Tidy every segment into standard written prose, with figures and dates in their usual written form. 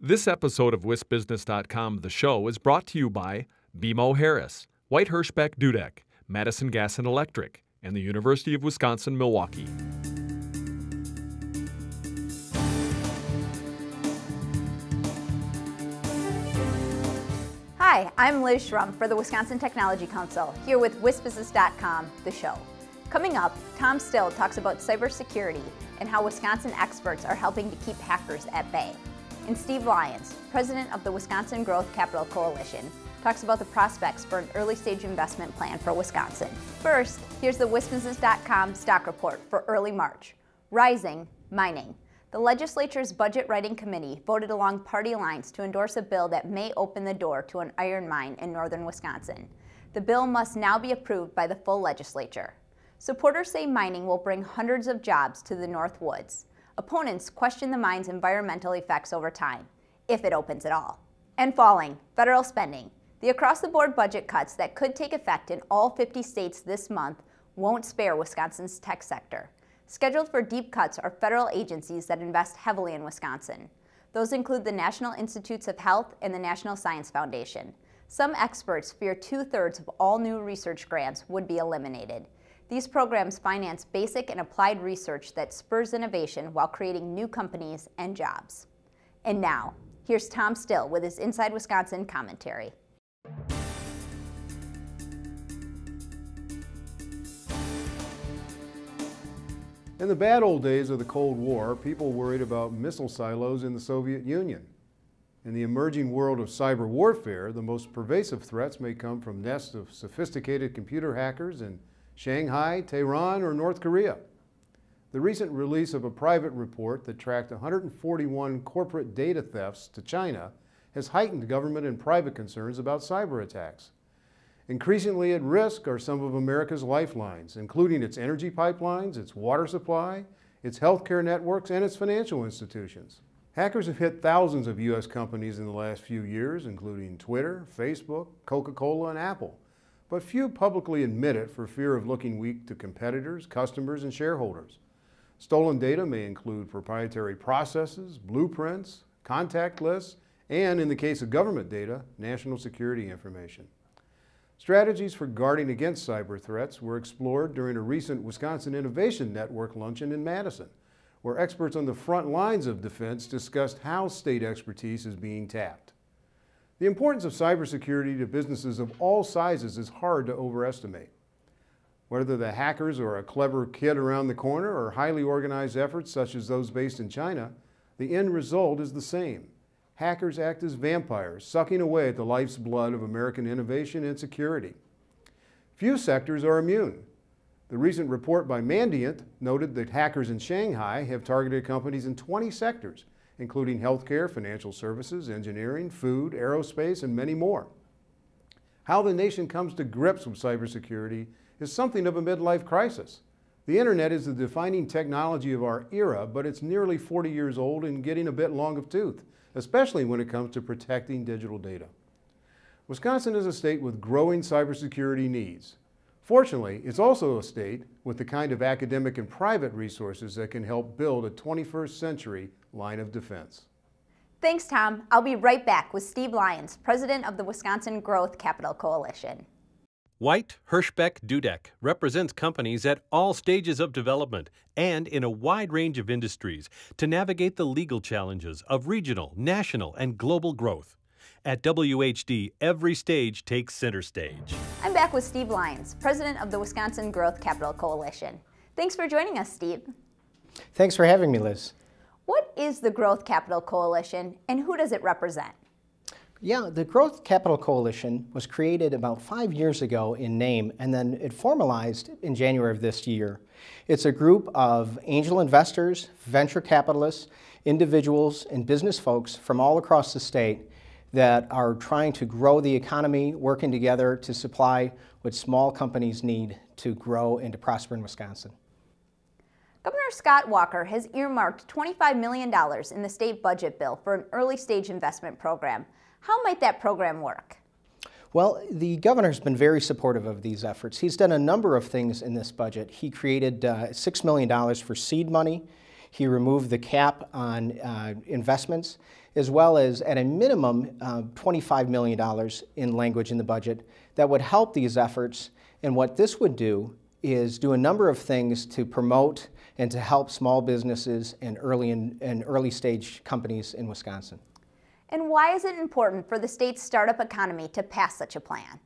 This episode of WisBusiness.com, the show, is brought to you by BMO Harris, White Hirschbeck Dudek, Madison Gas and Electric, and the University of Wisconsin-Milwaukee. Hi, I'm Liz Schrum for the Wisconsin Technology Council, here with WisBusiness.com, the show. Coming up, Tom Still talks about cybersecurity and how Wisconsin experts are helping to keep hackers at bay. And Steve Lyons, president of the Wisconsin Growth Capital Coalition, talks about the prospects for an early-stage investment plan for Wisconsin. First, here's the WisBusiness.com stock report for early March. Rising, mining. The legislature's budget writing committee voted along party lines to endorse a bill that may open the door to an iron mine in northern Wisconsin. The bill must now be approved by the full legislature. Supporters say mining will bring hundreds of jobs to the North Woods. Opponents question the mine's environmental effects over time, if it opens at all. And falling, federal spending. The across-the-board budget cuts that could take effect in all 50 states this month won't spare Wisconsin's tech sector. Scheduled for deep cuts are federal agencies that invest heavily in Wisconsin. Those include the National Institutes of Health and the National Science Foundation. Some experts fear 2/3 of all new research grants would be eliminated. These programs finance basic and applied research that spurs innovation while creating new companies and jobs. And now, here's Tom Still with his Inside Wisconsin commentary. In the bad old days of the Cold War, people worried about missile silos in the Soviet Union. In the emerging world of cyber warfare, the most pervasive threats may come from nests of sophisticated computer hackers in Shanghai, Tehran, or North Korea. The recent release of a private report that tracked 141 corporate data thefts to China has heightened government and private concerns about cyber attacks. Increasingly at risk are some of America's lifelines, including its energy pipelines, its water supply, its healthcare networks, and its financial institutions. Hackers have hit thousands of U.S. companies in the last few years, including Twitter, Facebook, Coca-Cola, and Apple. But few publicly admit it for fear of looking weak to competitors, customers, and shareholders. Stolen data may include proprietary processes, blueprints, contact lists, and in the case of government data, national security information. Strategies for guarding against cyber threats were explored during a recent Wisconsin Innovation Network luncheon in Madison, where experts on the front lines of defense discussed how state expertise is being tapped. The importance of cybersecurity to businesses of all sizes is hard to overestimate. Whether the hackers are a clever kid around the corner or highly organized efforts such as those based in China, the end result is the same. Hackers act as vampires, sucking away at the life's blood of American innovation and security. Few sectors are immune. The recent report by Mandiant noted that hackers in Shanghai have targeted companies in 20 sectors, including healthcare, financial services, engineering, food, aerospace, and many more. How the nation comes to grips with cybersecurity is something of a midlife crisis. The internet is the defining technology of our era, but it's nearly 40 years old and getting a bit long of tooth, especially when it comes to protecting digital data. Wisconsin is a state with growing cybersecurity needs. Fortunately, it's also a state with the kind of academic and private resources that can help build a 21st century line of defense. Thanks, Tom. I'll be right back with Steve Lyons, president of the Wisconsin Growth Capital Coalition. White Hirschbeck Dudek represents companies at all stages of development and in a wide range of industries to navigate the legal challenges of regional, national, and global growth. At WHD, every stage takes center stage. I'm back with Steve Lyons, president of the Wisconsin Growth Capital Coalition. Thanks for joining us, Steve. Thanks for having me, Liz. What is the Growth Capital Coalition and who does it represent? Yeah, the Growth Capital Coalition was created about 5 years ago in name, and then it formalized in January of this year. It's a group of angel investors, venture capitalists, individuals, and business folks from all across the state that are trying to grow the economy, working together to supply what small companies need to grow and to prosper in Wisconsin. Governor Scott Walker has earmarked $25 million in the state budget bill for an early stage investment program. How might that program work? Well, the governor's been very supportive of these efforts. He's done a number of things in this budget. He created $6 million for seed money. He removed the cap on investments, as well as at a minimum $25 million in language in the budget that would help these efforts. And what this would do is do a number of things to promote and to help small businesses and early stage companies in Wisconsin. And why is it important for the state's startup economy to pass such a plan?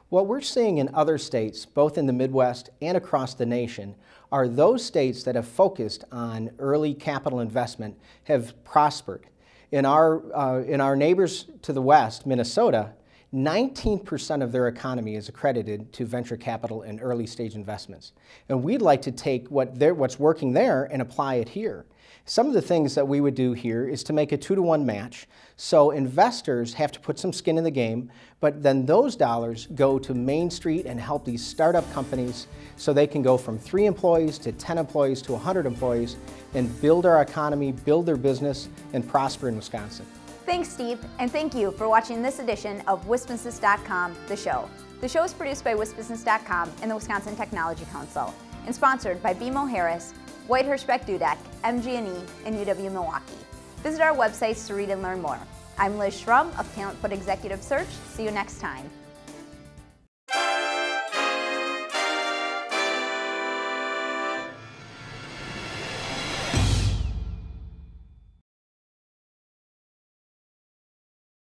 What we're seeing in other states, both in the Midwest and across the nation, are those states that have focused on early capital investment have prospered. In our neighbors to the west, Minnesota, 19% of their economy is accredited to venture capital and early stage investments. And we'd like to take what's working there and apply it here. Some of the things that we would do here is to make a 2-to-1 match. So investors have to put some skin in the game, but then those dollars go to Main Street and help these startup companies so they can go from 3 employees to 10 employees to 100 employees and build our economy, build their business, and prosper in Wisconsin. Thanks, Steve, and thank you for watching this edition of WisBusiness.com, the show. The show is produced by WisBusiness.com and the Wisconsin Technology Council, and sponsored by BMO Harris, White Hirschbeck Dudek, MG&E, and UW Milwaukee. Visit our websites to read and learn more. I'm Liz Schrum of Talent Foot Executive Search. See you next time.